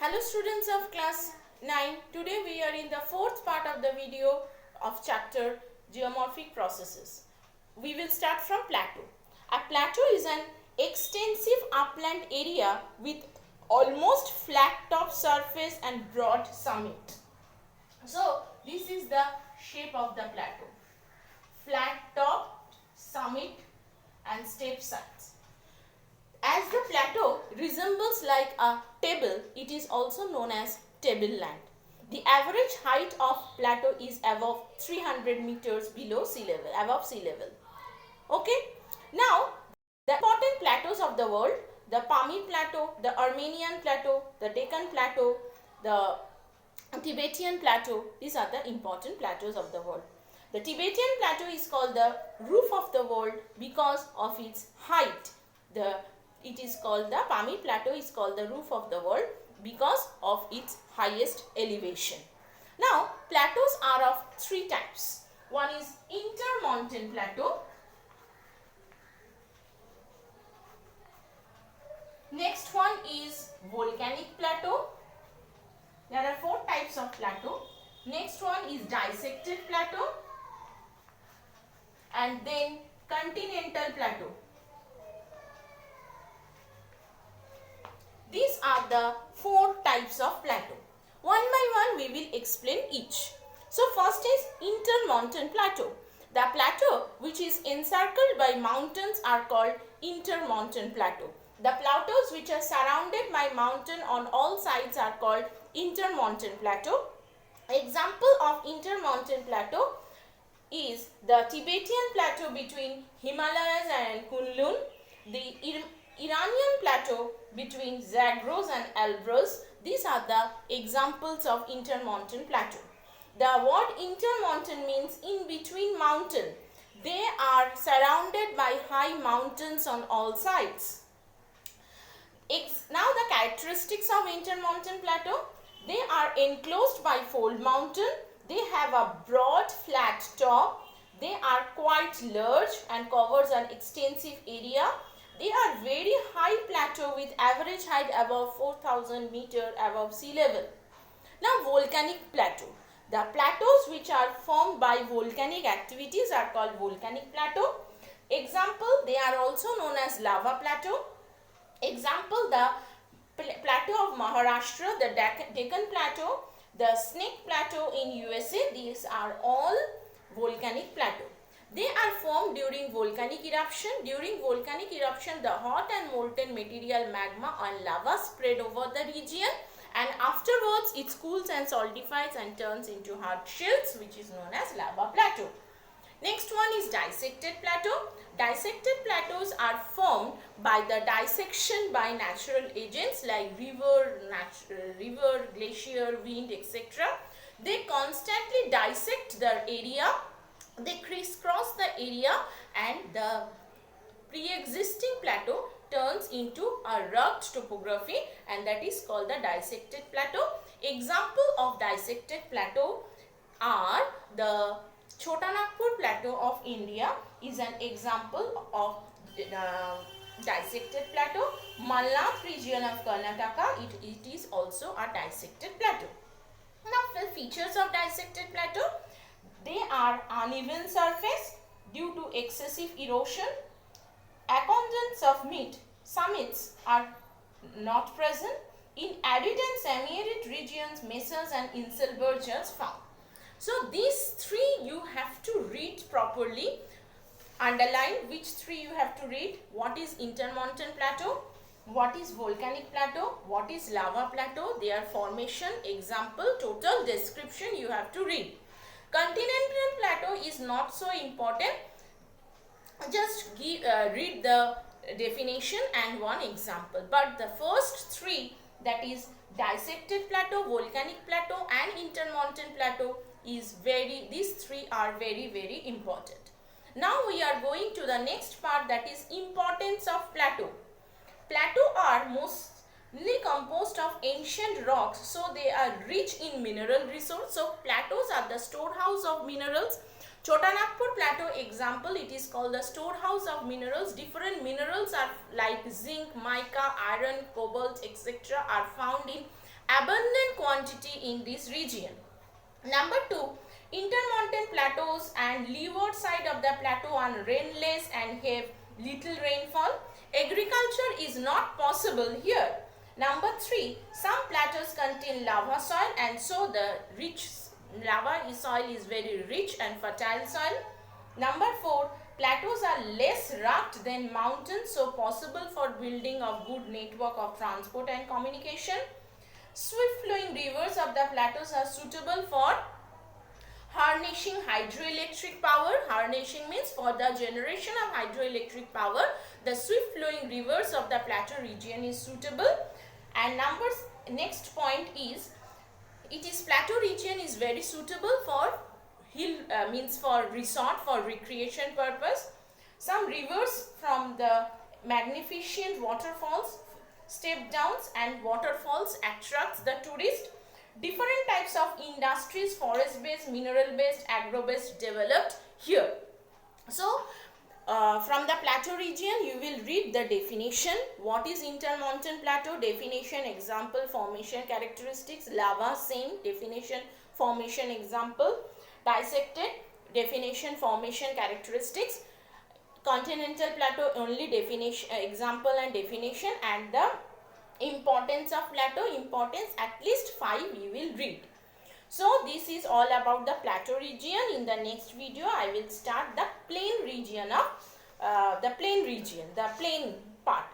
Hello students of class 9. Today we are in the fourth part of the video of chapter Geomorphic Processes. We will start from plateau. A plateau is an extensive upland area with almost flat top surface and broad summit. So this is the shape of the plateau. Flat top, summit and steep sides. As the plateau resembles like a table, it is also known as tableland. The average height of plateau is above 300 meters below sea level, above sea level. Okay. Now, the important plateaus of the world, the Pamir Plateau, the Armenian Plateau, the Deccan Plateau, the Tibetan Plateau, these are the important plateaus of the world. The Tibetan Plateau is called the roof of the world because of its height. It is called the Pamir Plateau is called the roof of the world because of its highest elevation. Now, plateaus are of three types. One is intermontane plateau. Next one is volcanic plateau. There are four types of plateau. Next one is dissected plateau. And then continental plateau. These are the four types of plateau. One by one we will explain each. So first is intermontane plateau. The plateau which is encircled by mountains are called intermontane plateau. The plateaus which are surrounded by mountain on all sides are called intermontane plateau. Example of intermontane plateau is the Tibetan plateau between Himalayas and Kunlun, the Iranian plateau between Zagros and Elbrus. These are the examples of intermontane plateau. The word intermontane means in between mountain. They are surrounded by high mountains on all sides. Now the characteristics of intermontane plateau. They are enclosed by fold mountain. They have a broad flat top. They are quite large and covers an extensive area. They are very high plateau with average height above 4,000 meter above sea level. Now volcanic plateau. The plateaus which are formed by volcanic activities are called volcanic plateau. Example, they are also known as lava plateau. Example, the plateau of Maharashtra, the Deccan Plateau, the Snake Plateau in USA. These are all volcanic plateau. They are formed during volcanic eruption. During volcanic eruption, the hot and molten material magma and lava spread over the region, and afterwards it cools and solidifies and turns into hard shells, which is known as lava plateau. Next one is dissected plateau. Dissected plateaus are formed by the dissection by natural agents like river, glacier, wind, etc. They constantly dissect the area. They crisscross the area and the pre-existing plateau turns into a rugged topography, and that is called the dissected plateau. Example of dissected plateau are the Chota Nagpur Plateau of India is an example of dissected plateau. Malnath region of Karnataka, it is also a dissected plateau. Now the features of dissected plateau. They are uneven surface due to excessive erosion. Abundance of summits are not present. In arid and semi-arid regions, mesas and inselbergs are found. So these three you have to read properly. Underline which three you have to read. What is intermontane plateau? What is volcanic plateau? What is lava plateau? Their formation, example, total description you have to read. Continental plateau is not so important. Just read the definition and one example. But the first three, that is dissected plateau, volcanic plateau and intermontane plateau, these three are very, very important. Now we are going to the next part, that is importance of plateau. Plateau are mostly composed of ancient rocks, so they are rich in mineral resource. So plateaus are the storehouse of minerals. Chota Nagpur Plateau example, it is called the storehouse of minerals. Different minerals are like zinc, mica, iron, cobalt, etc. are found in abundant quantity in this region. Number 2, intermountain plateaus and leeward side of the plateau are rainless and have little rainfall. Agriculture is not possible here. Number 3, some plateaus contain lava soil, and so the rich lava soil is very rich and fertile soil. Number 4, plateaus are less rugged than mountains, so possible for building a good network of transport and communication. Swift flowing rivers of the plateaus are suitable for harnessing hydroelectric power. Harnessing means for the generation of hydroelectric power. The swift flowing rivers of the plateau region is suitable. And next point is, plateau region is very suitable for for resort, for recreation purpose. Some rivers from the magnificent waterfalls, step downs and waterfalls attracts the tourist. Different types of industries, forest based, mineral based, agro based, developed here. So from the plateau region you will read the definition. What is intermountain plateau? Definition, example, formation, characteristics. Lava, same definition, formation, example. Dissected, definition, formation, characteristics. Continental plateau, only definition, example and definition. And the importance of plateau, importance, at least 5 you will read. So this is all about the plateau region. In the next video I will start the plain region of the plain part.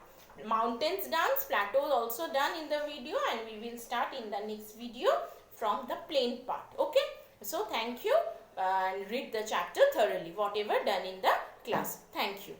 Mountains done, plateaus also done in the video, and we will start in the next video from the plain part. Okay, so thank you, and read the chapter thoroughly, whatever done in the class. Thank you.